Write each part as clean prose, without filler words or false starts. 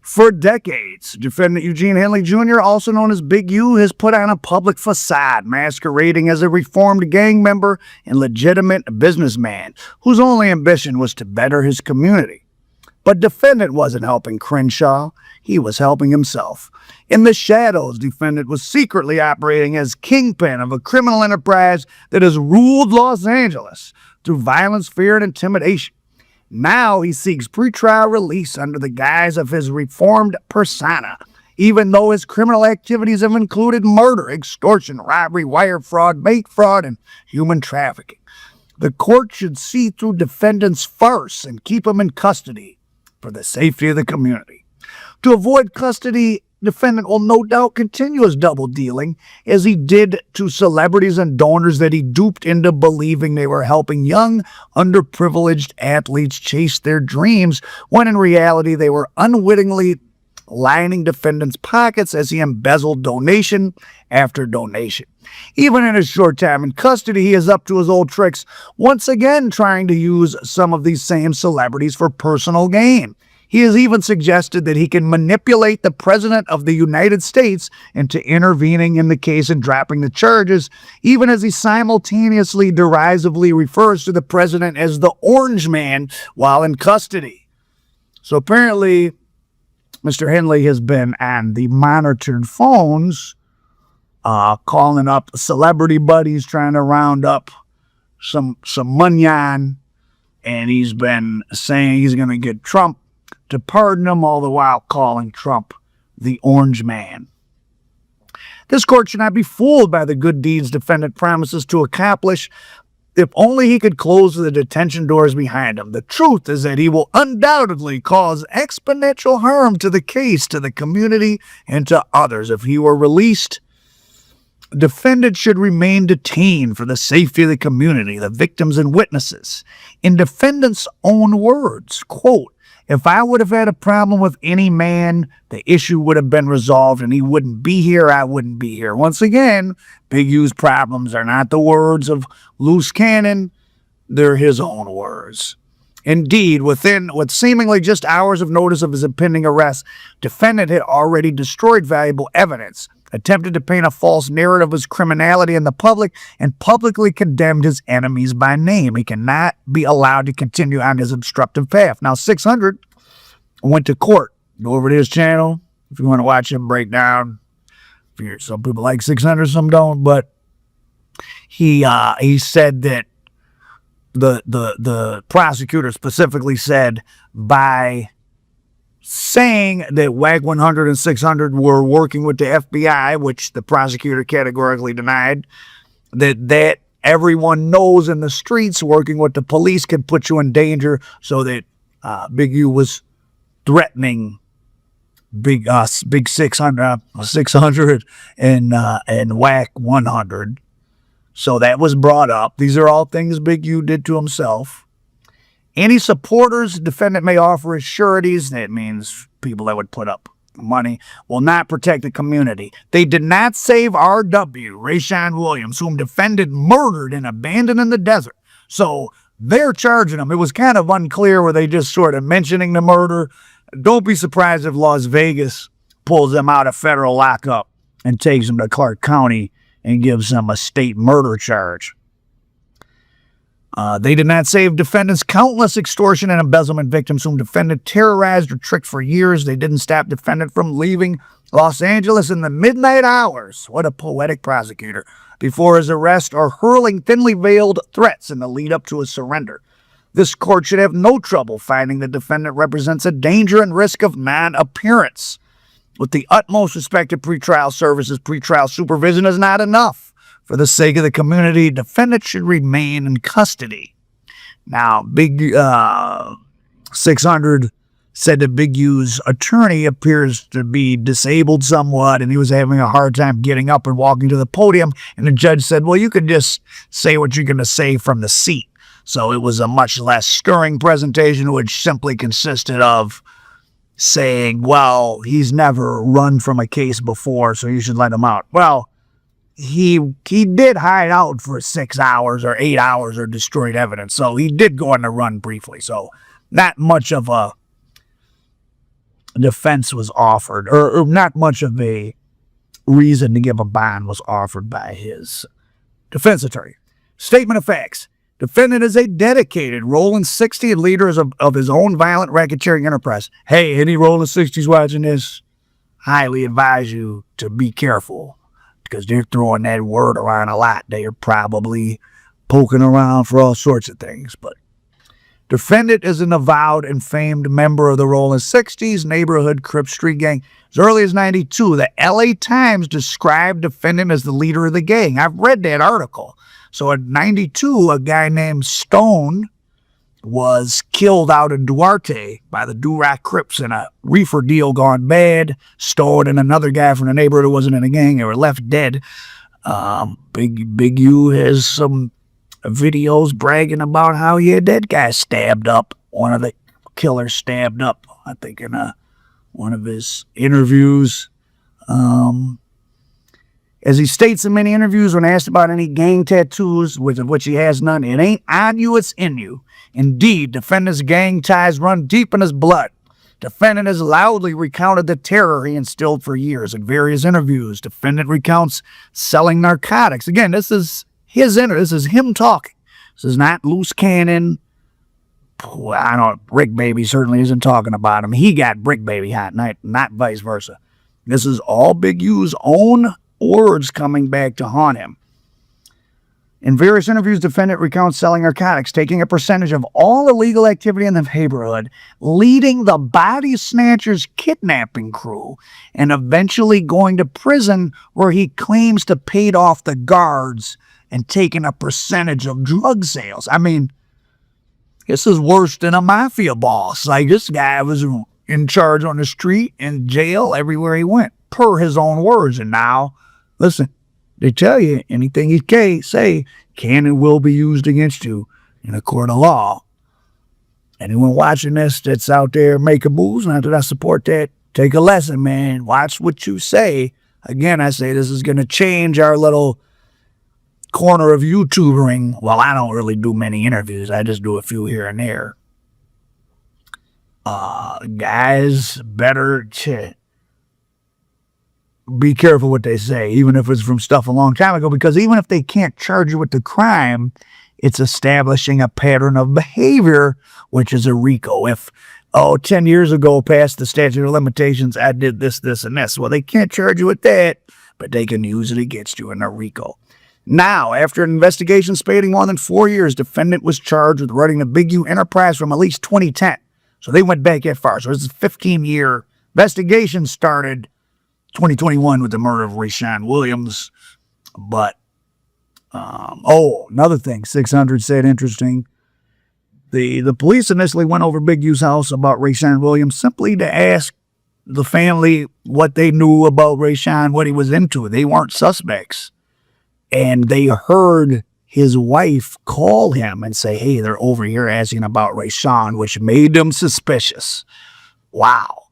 For decades, defendant Eugene Henley Jr., also known as Big U, has put on a public facade masquerading as a reformed gang member and legitimate businessman whose only ambition was to better his community. But defendant wasn't helping Crenshaw, he was helping himself. In the shadows, defendant was secretly operating as kingpin of a criminal enterprise that has ruled Los Angeles through violence, fear, and intimidation. Now he seeks pretrial release under the guise of his reformed persona, even though his criminal activities have included murder, extortion, robbery, wire fraud, bank fraud, and human trafficking. The court should see through defendant's farce and keep him in custody for the safety of the community. To avoid custody, defendant will no doubt continue his double dealing, as he did to celebrities and donors that he duped into believing they were helping young, underprivileged athletes chase their dreams, when in reality they were unwittingly lining defendant's pockets as he embezzled donation after donation. Even in his short time in custody, he is up to his old tricks, once again trying to use some of these same celebrities for personal gain. He has even suggested that he can manipulate the President of the United States into intervening in the case and dropping the charges, even as he simultaneously derisively refers to the President as the Orange Man while in custody. So apparently, Mr. Henley has been on the monitored phones, calling up celebrity buddies, trying to round up some money on, and he's been saying he's going to get Trump to pardon him, all the while calling Trump the Orange Man. This court should not be fooled by the good deeds defendant promises to accomplish. If only he could close the detention doors behind him. The truth is that he will undoubtedly cause exponential harm to the case, to the community, and to others. If he were released, defendant should remain detained for the safety of the community, the victims, and witnesses. In defendant's own words, quote, "If I would have had a problem with any man, the issue would have been resolved and he wouldn't be here, I wouldn't be here." Once again, Big U's problems are not the words of loose cannon, they're his own words. Indeed, with seemingly just hours of notice of his impending arrest, defendant had already destroyed valuable evidence, attempted to paint a false narrative of his criminality in the public, and publicly condemned his enemies by name. He cannot be allowed to continue on his obstructive path. Now, 600 went to court. Go over to his channel if you want to watch him break down. Some people like 600, some don't, but he said that the prosecutor specifically said by saying that Wack 100 and 600 were working with the FBI, which the prosecutor categorically denied, that everyone knows in the streets working with the police can put you in danger, so that Big U was threatening Big 600 and Wack 100. So that was brought up. These are all things Big U did to himself. Any supporters defendant may offer as sureties, that means people that would put up money, will not protect the community. They did not save R.W., Rayshawn Williams, whom defendant murdered and abandoned in the desert. So they're charging him. It was kind of unclear, were they just sort of mentioning the murder? Don't be surprised if Las Vegas pulls them out of federal lockup and takes them to Clark County and gives them a state murder charge. They did not save defendants' countless extortion and embezzlement victims whom defendant terrorized or tricked for years. They didn't stop defendant from leaving Los Angeles in the midnight hours. What a poetic prosecutor. Before his arrest, or hurling thinly veiled threats in the lead up to his surrender. This court should have no trouble finding the defendant represents a danger and risk of non-appearance. With the utmost respect to pretrial services, pretrial supervision is not enough. For the sake of the community, defendant should remain in custody. Now, Big 600 said that Big U's attorney appears to be disabled somewhat, and he was having a hard time getting up and walking to the podium. And the judge said, well, you can just say what you're going to say from the seat. So it was a much less stirring presentation, which simply consisted of saying, well, he's never run from a case before, so you should let him out. Well, he did hide out for 6 hours or 8 hours or destroyed evidence. So he did go on the run briefly. So not much of a defense was offered, or not much of a reason to give a bond was offered by his defense attorney. Statement of facts. Defendant is a dedicated Rolling 60 leader of his own violent racketeering enterprise. Hey, any Rolling 60s watching this, highly advise you to be careful, because they're throwing that word around a lot. They are probably poking around for all sorts of things. But defendant is an avowed and famed member of the Rolling 60s neighborhood Crip Street gang. As early as 92, the LA Times described defendant as the leader of the gang. I've read that article. So in 92, a guy named Stone was killed out in Duarte by the Do-Rock Crips in a reefer deal gone bad. Stone and another guy from the neighborhood who wasn't in the gang, they were left dead. Big U has some videos bragging about how he had that guy stabbed up. One of the killers stabbed up, I think, in one of his interviews. As he states in many interviews when asked about any gang tattoos, of which he has none, it ain't on you, it's in you. Indeed, defendant's gang ties run deep in his blood. Defendant has loudly recounted the terror he instilled for years in various interviews. Defendant recounts selling narcotics. Again, this is this is him talking. This is not loose cannon. I don't. Brick Baby certainly isn't talking about him. He got Brick Baby hot, not vice versa. This is all Big U's own words coming back to haunt him. In various interviews, defendant recounts selling narcotics, taking a percentage of all illegal activity in the neighborhood, leading the body snatchers kidnapping crew, and eventually going to prison where he claims to paid off the guards and taking a percentage of drug sales. I mean, this is worse than a mafia boss. Like, this guy was in charge on the street, in jail, everywhere he went, per his own words. And now, listen, they tell you anything you say can and will be used against you in a court of law. Anyone watching this that's out there making moves, not that I support that, take a lesson, man. Watch what you say. Again, I say this is going to change our little corner of YouTubering. Well, I don't really do many interviews. I just do a few here and there. Guys, better be careful what they say, even if it's from stuff a long time ago, because even if they can't charge you with the crime, it's establishing a pattern of behavior, which is a RICO. If, 10 years ago, past the statute of limitations, I did this, this, and this. Well, they can't charge you with that, but they can use it against you in a RICO. Now, after an investigation spanning more than 4 years, defendant was charged with running the Big U enterprise from at least 2010. So they went back that far. So this is a 15-year investigation started 2021 with the murder of Rayshawn Williams. But, another thing, 600 said interesting. The police initially went over Big U's house about Rayshawn Williams simply to ask the family what they knew about Rayshawn, what he was into. They weren't suspects. And they heard his wife call him and say, hey, they're over here asking about Rayshawn, which made them suspicious. Wow.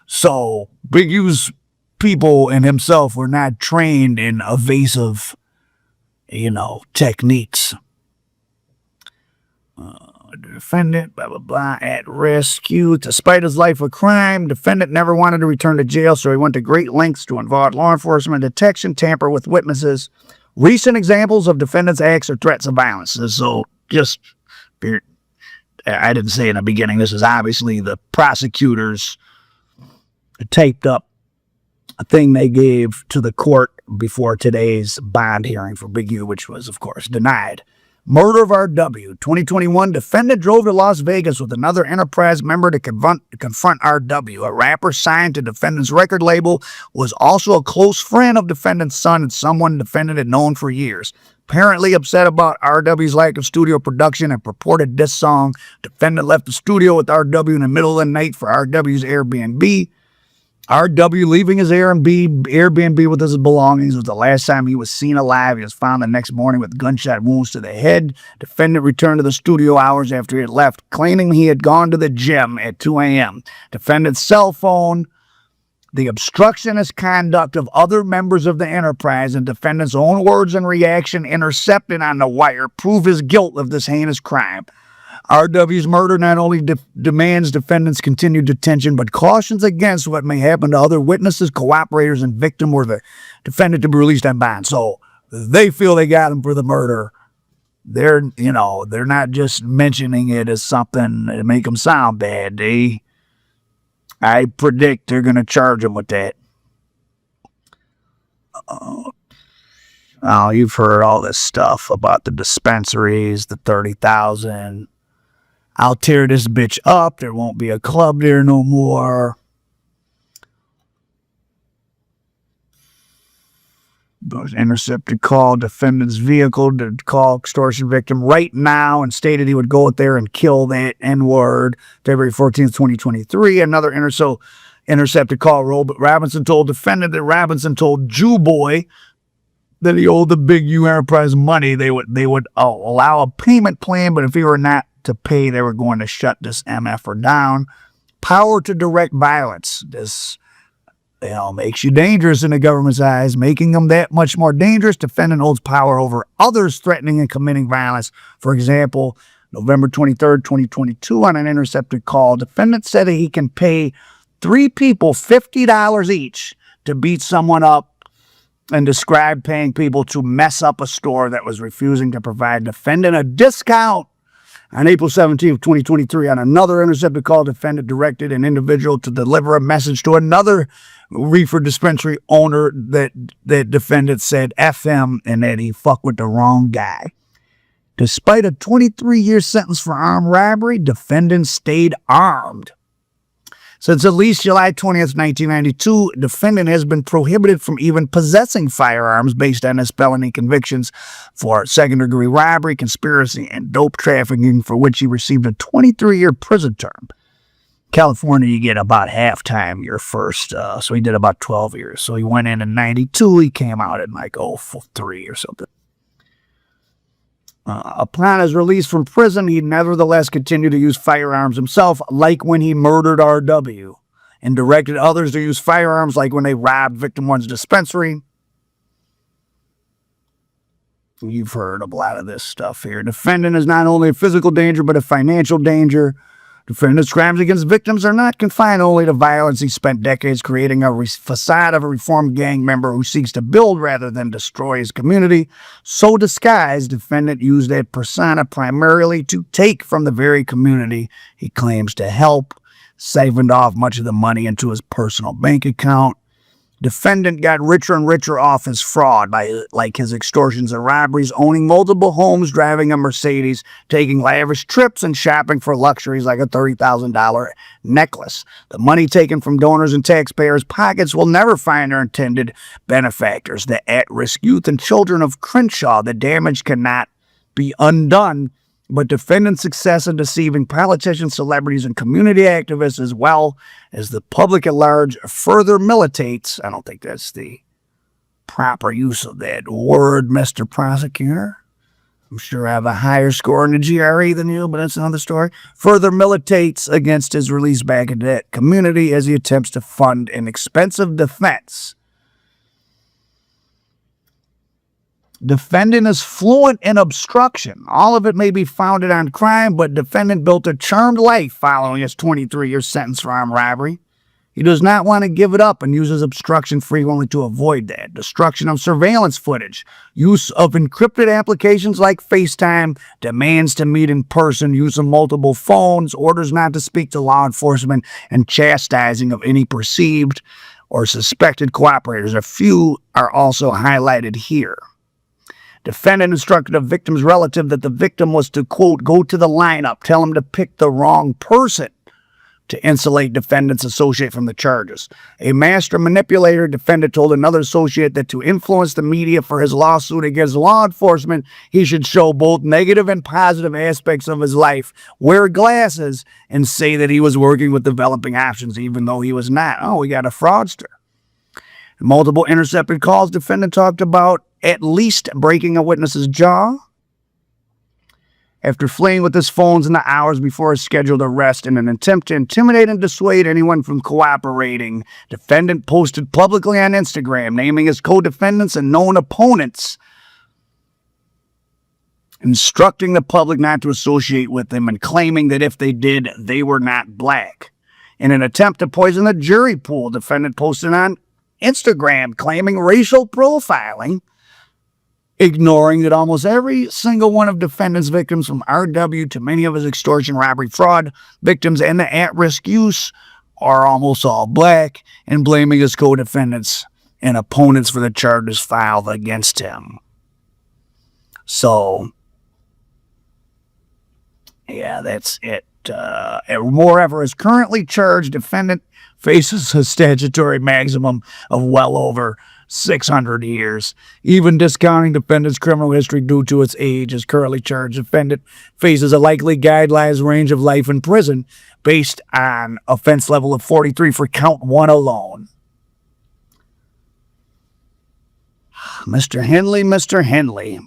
So Big U's people and himself were not trained in evasive, techniques. Defendant, blah, blah, blah, at rescue. Despite his life of crime, defendant never wanted to return to jail, so he went to great lengths to involve law enforcement detection, tamper with witnesses. Recent examples of defendant's acts are threats of violence. So just, I didn't say in the beginning, this is obviously the prosecutors taped up a thing they gave to the court before today's bond hearing for Big U, which was, of course, denied. Murder of RW. 2021, defendant drove to Las Vegas with another Enterprise member to confront RW. A rapper signed to defendant's record label was also a close friend of defendant's son and someone defendant had known for years. Apparently upset about RW's lack of studio production and purported diss song, defendant left the studio with RW in the middle of the night for RW's Airbnb. RW leaving his Airbnb with his belongings was the last time he was seen alive. He was found the next morning with gunshot wounds to the head. Defendant returned to the studio hours after he had left, claiming he had gone to the gym at 2 a.m. Defendant's cell phone, the obstructionist conduct of other members of the enterprise, and defendant's own words and reaction intercepted on the wire prove his guilt of this heinous crime. RW's murder not only demands defendants' continued detention, but cautions against what may happen to other witnesses, cooperators, and victim were the defendant to be released on bond. So they feel they got him for the murder. They're not just mentioning it as something to make them sound bad. I predict they're going to charge him with that. Oh, you've heard all this stuff about the dispensaries, the 30,000. I'll tear this bitch up. There won't be a club there no more. Those intercepted call defendant's vehicle to call extortion victim right now and stated he would go out there and kill that N-word. February 14th, 2023. Another intercepted call. Robinson told defendant that Robinson told Jew Boy that he owed the Big U Enterprise money. They would allow a payment plan, but if he were not to pay, they were going to shut this MFer down. Power to direct violence. This makes you dangerous in the government's eyes, making them that much more dangerous. Defendant holds power over others threatening and committing violence. For example, November 23rd, 2022, on an intercepted call, defendant said that he can pay 3 people $50 each to beat someone up, and described paying people to mess up a store that was refusing to provide defendant a discount. On April 17, 2023, on another intercepted call, defendant directed an individual to deliver a message to another reefer dispensary owner that defendant said F him and that he fucked with the wrong guy. Despite a 23-year sentence for armed robbery, defendant stayed armed. Since at least July 20th, 1992, defendant has been prohibited from even possessing firearms based on his felony convictions for second-degree robbery, conspiracy, and dope trafficking, for which he received a 23-year prison term. California, you get about half time your first, so he did about 12 years. So he went in 92, he came out in like 03 or something. Upon his release from prison, he nevertheless continued to use firearms himself, like when he murdered RW, and directed others to use firearms, like when they robbed victim one's dispensary. You've heard a lot of this stuff here. Defendant is not only a physical danger, but a financial danger. Defendant's crimes against victims are not confined only to violence. He spent decades creating a facade of a reformed gang member who seeks to build rather than destroy his community. So disguised, defendant used that persona primarily to take from the very community he claims to help, siphoned off much of the money into his personal bank account. Defendant got richer and richer off his fraud by his extortions and robberies, owning multiple homes, driving a Mercedes, taking lavish trips, and shopping for luxuries like a $30,000 necklace. The money taken from donors and taxpayers' pockets will never find their intended benefactors, the at-risk youth and children of Crenshaw. The damage cannot be undone. But defendant's success in deceiving politicians, celebrities, and community activists, as well as the public at large, further militates. I don't think that's the proper use of that word, Mr. Prosecutor. I'm sure I have a higher score in the GRE than you, but that's another story. Further militates against his release back into that community as he attempts to fund an expensive defense. Defendant is fluent in obstruction. All of it may be founded on crime, but defendant built a charmed life following his 23-year sentence for armed robbery. He does not want to give it up and uses obstruction frequently to avoid that. Destruction of surveillance footage, use of encrypted applications like FaceTime, demands to meet in person, use of multiple phones, orders not to speak to law enforcement, and chastising of any perceived or suspected cooperators. A few are also highlighted here. Defendant instructed a victim's relative that the victim was to, quote, go to the lineup, tell him to pick the wrong person to insulate defendant's associate from the charges. A master manipulator, defendant told another associate that to influence the media for his lawsuit against law enforcement, he should show both negative and positive aspects of his life, wear glasses, and say that he was working with developing options, even though he was not. Oh, we got a fraudster. Multiple intercepted calls, defendant talked about at least breaking a witness's jaw. After fleeing with his phones in the hours before his scheduled arrest in an attempt to intimidate and dissuade anyone from cooperating, defendant posted publicly on Instagram, naming his co-defendants and known opponents instructing the public not to associate with them and claiming that if they did, they were not black. In an attempt to poison the jury pool, defendant posted on Instagram claiming racial profiling, ignoring that almost every single one of defendant's victims, from RW to many of his extortion, robbery, fraud victims, and the at-risk use, are almost all black, and blaming his co-defendants and opponents for the charges filed against him. So, yeah, that's it. Moreover, is currently charged, defendant faces a statutory maximum of well over 600 years. Even discounting defendant's criminal history due to its age, is currently charged. Defendant faces a likely guidelines range of life in prison based on offense level of 43 for count 1 alone. Mr. Henley.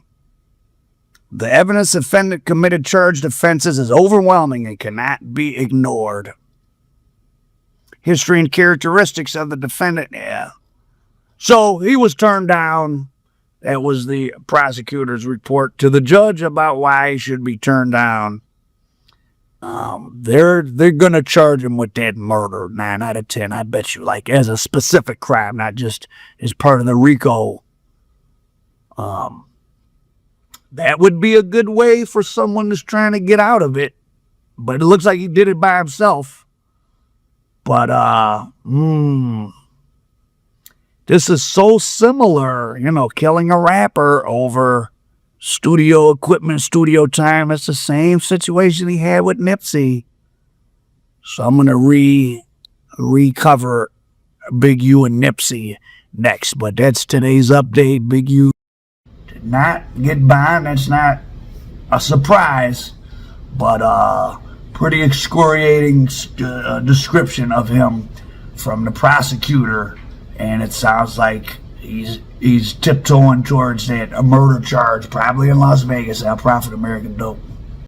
The evidence defendant committed charged offenses is overwhelming and cannot be ignored. History and characteristics of the defendant, yeah. So he was turned down. That was the prosecutor's report to the judge about why he should be turned down. They're going to charge him with that murder, 9 out of 10, I bet you, like as a specific crime, not just as part of the RICO. That would be a good way for someone who's trying to get out of it. But it looks like he did it by himself. But, this is so similar, killing a rapper over studio equipment, studio time. It's the same situation he had with Nipsey. So I'm going to recover Big U and Nipsey next. But that's today's update. Big U did not get bond. That's not a surprise, but pretty excoriating description of him from the prosecutor, and it sounds like he's tiptoeing towards that murder charge, probably in Las Vegas. I'll profit American dope.